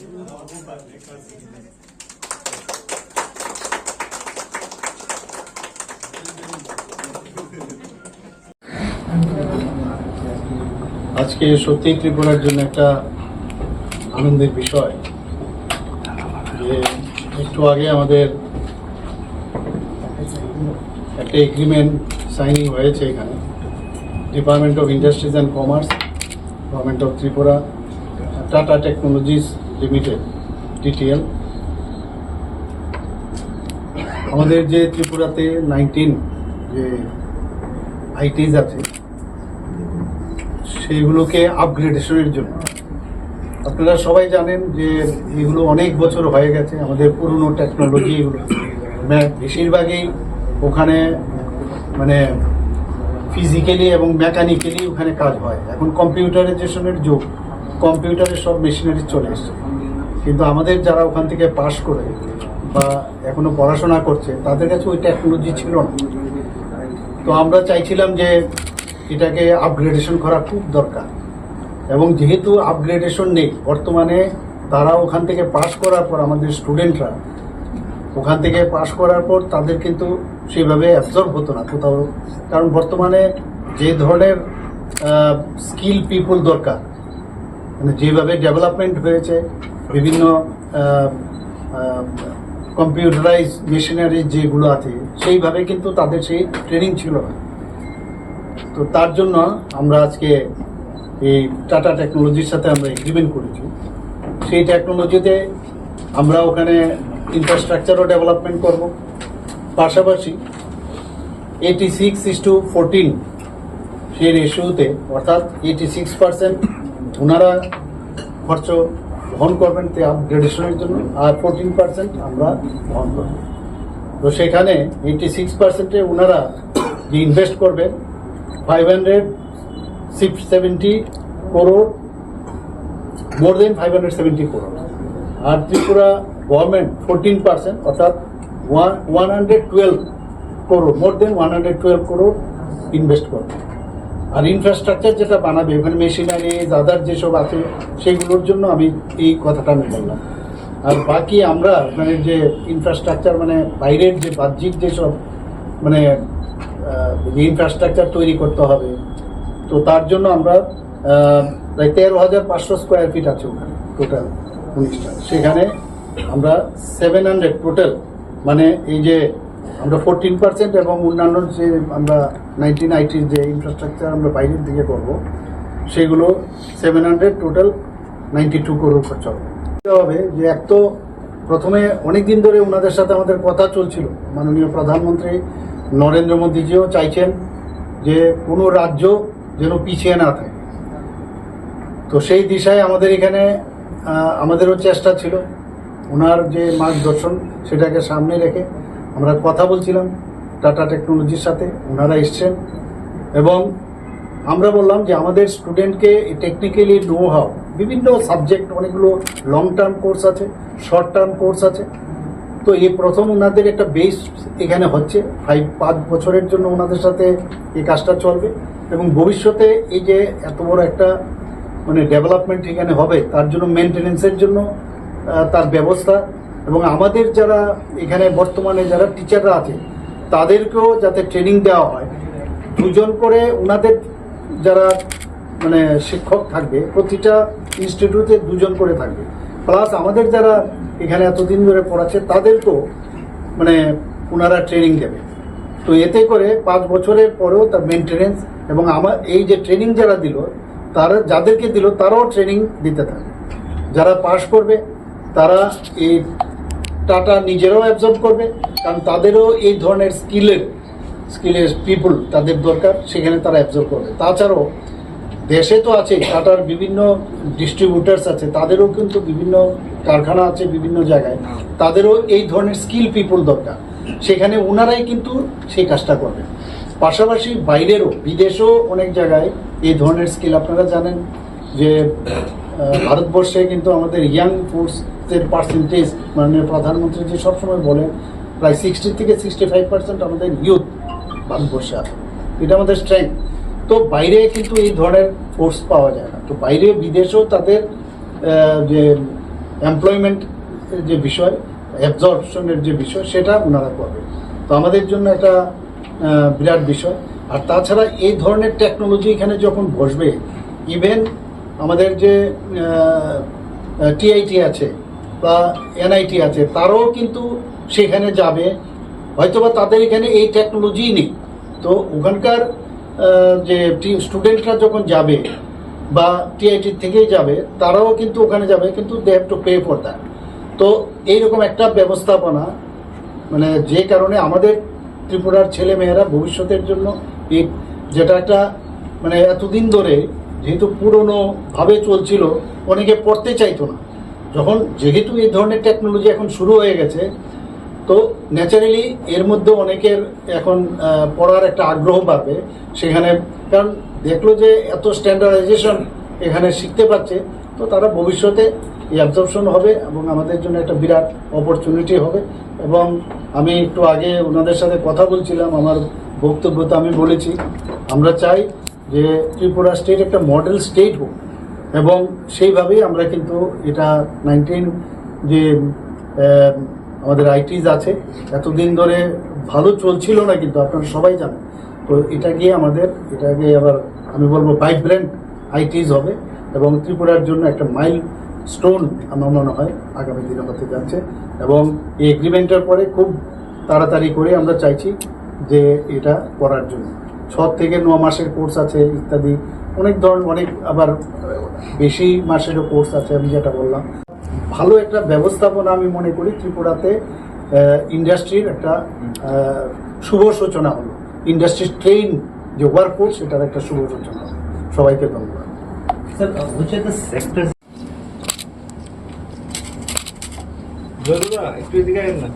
আজকে সত্যি ত্রিপুরার জন্য একটা আনন্দের বিষয় যে একটু আগে আমাদের একটা এগ্রিমেন্ট সাইনিং হয়েছে এখানে department of industries and commerce, government of Tripura, tata technologies limited TTL. আমাদের যে ত্রিপুরাতে 19 যে আইটিস আছে সেইগুলোকে আপগ্রেডেশনের জন্য, আপনারা সবাই জানেন যে এগুলো অনেক বছর হয়ে গেছে, আমাদের পুরনো টেকনোলজি এগুলো বেশিরভাগই ওখানে মানে ফিজিক্যালি এবং মেকানিক্যালি ওখানে কাজ হয়। এখন কম্পিউটারাইজেশনের যুগ, কম্পিউটারে সব মেশিনারি চলে এসছে, কিন্তু আমাদের যারা ওখান থেকে পাশ করে বা এখনো পড়াশোনা করছে তাদের কাছে ওই টেকনোলজি ছিল না। তো আমরা চাইছিলাম যে এটাকে আপগ্রেডেশন করা খুব দরকার, এবং যেহেতু আপগ্রেডেশন নেই বর্তমানে, তারা ওখান থেকে পাশ করার পর আমাদের স্টুডেন্টরা ওখান থেকে পাশ করার পর তাদের কিন্তু সেভাবে অ্যাবজর্ব হতো না কোথাও, কারণ বর্তমানে যে ধরনের স্কিল পিপল দরকার, মানে যেভাবে ডেভেলপমেন্ট হয়েছে, বিভিন্ন কম্পিউটারাইজ মেশিনারি যেগুলো আছে সেইভাবে কিন্তু তাদের সেই ট্রেনিং ছিল না। তো তার জন্য আমরা আজকে এই টাটা টেকনোলজির সাথে আমরা এগ্রিমেন্ট করেছি। সেই টেকনোলজিতে আমরা ওখানে ইনফ্রাস্ট্রাকচারও ডেভেলপমেন্ট করব, পাশাপাশি 86:14 সেই রেশিওতে, অর্থাৎ 86% ওনারা খরচ বহন করবেন আপগ্রেডেশনের জন্য, আর 14% আমরা বহন করব। তো সেখানে 86%-এ ওনারা যে ইনভেস্ট করবেন 570 crore, মোর দেন 570 crore, আর ত্রিপুরা গভর্নমেন্ট 14%, অর্থাৎ 112 crore, মোর দেন 112 crore ইনভেস্ট করবে। আর ইনফ্রাস্ট্রাকচার যেটা বানাবে ওখানে মেশিনারি আদার যেসব আছে সেগুলোর জন্য আমি এই কথাটা আমি বললাম। আর বাকি আমরা মানে যে ইনফ্রাস্ট্রাকচার মানে বাইরের যে বাহ্যিক যেসব মানে যে ইনফ্রাস্ট্রাকচার তৈরি করতে হবে, তো তার জন্য আমরা প্রায় 13,500 স্কোয়ার ফিট আছে ওখানে টোটাল 19টা, সেখানে আমরা 700 টোটাল, মানে এই যে আমরা 14% এবং অন্যান্য যে আমরা 19 আইটির যে ইনফ্রাস্ট্রাকচার আমরা বাইরের দিকে করব সেগুলো 700 টোটাল 92 crore খরচা হবে। যে এক তো প্রথমে অনেক দিন ধরে ওনাদের সাথে আমাদের কথা চলছিল, মাননীয় প্রধানমন্ত্রী নরেন্দ্র মোদীজিও চাইছেন যে কোনো রাজ্য যেন পিছিয়ে না থাকে। তো সেই দিশায় আমাদের এখানে আমাদেরও চেষ্টা ছিল, ওনার যে মার্গদর্শন সেটাকে সামনে রেখে আমরা কথা বলছিলাম টাটা টেকনোলজির সাথে, ওনারা এসছেন এবং আমরা বললাম যে আমাদের স্টুডেন্টকে টেকনিক্যালি নো হাউ, বিভিন্ন সাবজেক্ট, অনেকগুলো লং টার্ম কোর্স আছে, শর্ট টার্ম কোর্স আছে। তো এই প্রথম ওনাদের একটা বেস এখানে হচ্ছে 5 বছরের জন্য ওনাদের সাথে এই কাজটা চলবে, এবং ভবিষ্যতে এই যে এত বড় একটা মানে ডেভেলপমেন্ট এখানে হবে তার জন্য মেনটেনেন্সের জন্য তার ব্যবস্থা, এবং আমাদের যারা এখানে বর্তমানে যারা টিচাররা আছে তাদেরকেও যাতে ট্রেনিং দেওয়া হয়। 2 জন করে ওনাদের যারা মানে শিক্ষক থাকবে, প্রতিটা ইনস্টিটিউটে 2 জন করে থাকবে, প্লাস আমাদের যারা এখানে এতদিন ধরে পড়াচ্ছে তাদেরকেও মানে ওনারা ট্রেনিং দেবে। তো এতে করে 5 বছরের পরেও তার মেনটেনেন্স, এবং আমার এই যে ট্রেনিং যারা দিল তারা যাদেরকে দিল তারাও ট্রেনিং দিতে থাকে। যারা পাস করবে তারা এই টাটা নিজেরাও অ্যাবজর্ব করবে, কারণ তাদেরও এই ধরনের স্কিলের পিপল তাদের দরকার, সেখানে তারা অ্যাবজর্ব করবে। তাছাড়াও দেশে তো আছে টাটার বিভিন্ন ডিস্ট্রিবিউটার্স আছে, তাদেরও কিন্তু বিভিন্ন কারখানা আছে বিভিন্ন জায়গায়, তাদেরও এই ধরনের স্কিল পিপল দরকার, সেখানে ওনারাই কিন্তু সেই কাজটা করবে। পাশাপাশি বাইরেরও বিদেশেও অনেক জায়গায় এই ধরনের স্কিল, আপনারা জানেন যে ভারতবর্ষে কিন্তু আমাদের ইয়াং ফোর্সের পার্সেন্টেজ মাননীয় প্রধানমন্ত্রী যে সবসময় বলেন প্রায় 60 থেকে 65% আমাদের ইউথ ভারতবর্ষে আছে, এটা আমাদের স্ট্রেংথ। তো বাইরে কিন্তু এই ধরনের ফোর্স পাওয়া যায় না, তো বাইরে বিদেশেও তাদের যে এমপ্লয়মেন্ট যে বিষয়, অ্যাবজর্পশনের যে বিষয়, সেটা ওনারা করবে। তো আমাদের জন্য একটা বিরাট বিষয়। আর তাছাড়া এই ধরনের টেকনোলজি এখানে যখন বসবে, ইভেন আমাদের যে টিআইটি আছে বা এনআইটি আছে, তারাও কিন্তু সেখানে যাবে। হয়তোবা তাদের এখানে এই টেকনোলজিই নেই, তো ওখানকার যে স্টুডেন্টরা যখন যাবে বা টিআইটি থেকেই যাবে, তারাও কিন্তু ওখানে যাবে, কিন্তু they have to pay for that. তো এইরকম একটা ব্যবস্থাপনা, মানে যে কারণে আমাদের ত্রিপুরার ছেলেমেয়েরা ভবিষ্যতের জন্য এই যেটা একটা মানে এতদিন ধরে যেহেতু পুরনোভাবে চলছিল, অনেকে পড়তে চাইতো না, যেহেতু এই ধরনের টেকনোলজি এখন শুরু হয়ে গেছে, তো ন্যাচারালি এর মধ্যে অনেকের এখন পড়ার একটা আগ্রহ বাড়বে সেখানে, কারণ দেখলো যে এত স্ট্যান্ডার্ডাইজেশন এখানে শিখতে পারছে, তো তারা ভবিষ্যতে এই অ্যাবজর্পশন হবে এবং আমাদের জন্য একটা বিরাট অপরচুনিটি হবে। এবং আমি একটু আগে ওনাদের সাথে কথা বলছিলাম, আমার বক্তব্যতে আমি বলেছি আমরা চাই যে ত্রিপুরা স্টেট একটা মডেল স্টেট হোক, এবং সেইভাবেই আমরা কিন্তু এটা 19 যে আমাদের আইটিজ আছে এতদিন ধরে ভালো চলছিল না, কিন্তু আপনারা সবাই জানেন, তো এটাকে আবার আমি বলবো ভাইব্রেন্ট আইটিজ হবে এবং ত্রিপুরার জন্য একটা মাইল স্টোন আমার মনে হয় আগামী দিনে হতে যাচ্ছে। এবং এই এগ্রিমেন্টের পরে খুব তাড়াতাড়ি করে আমরা চাইছি যে এটা করার জন্য 6 থেকে 9 মাসের কোর্স আছে ইত্যাদি, অনেক আবার বেশি মাসেরও কোর্স আছে। আমি যেটা বললাম, ভালো একটা ব্যবস্থাপনা আমি মনে করি ত্রিপুরাতে ইন্ডাস্ট্রির একটা শুভ সূচনা হলো, ইন্ডাস্ট্রি ট্রেন যে ওয়ার্কফোর্স সেটার একটা শুভ সূচনা হলো। সবাইকে ধন্যবাদ। Sir, which are the sectors? একটু এদিকে আসেন না।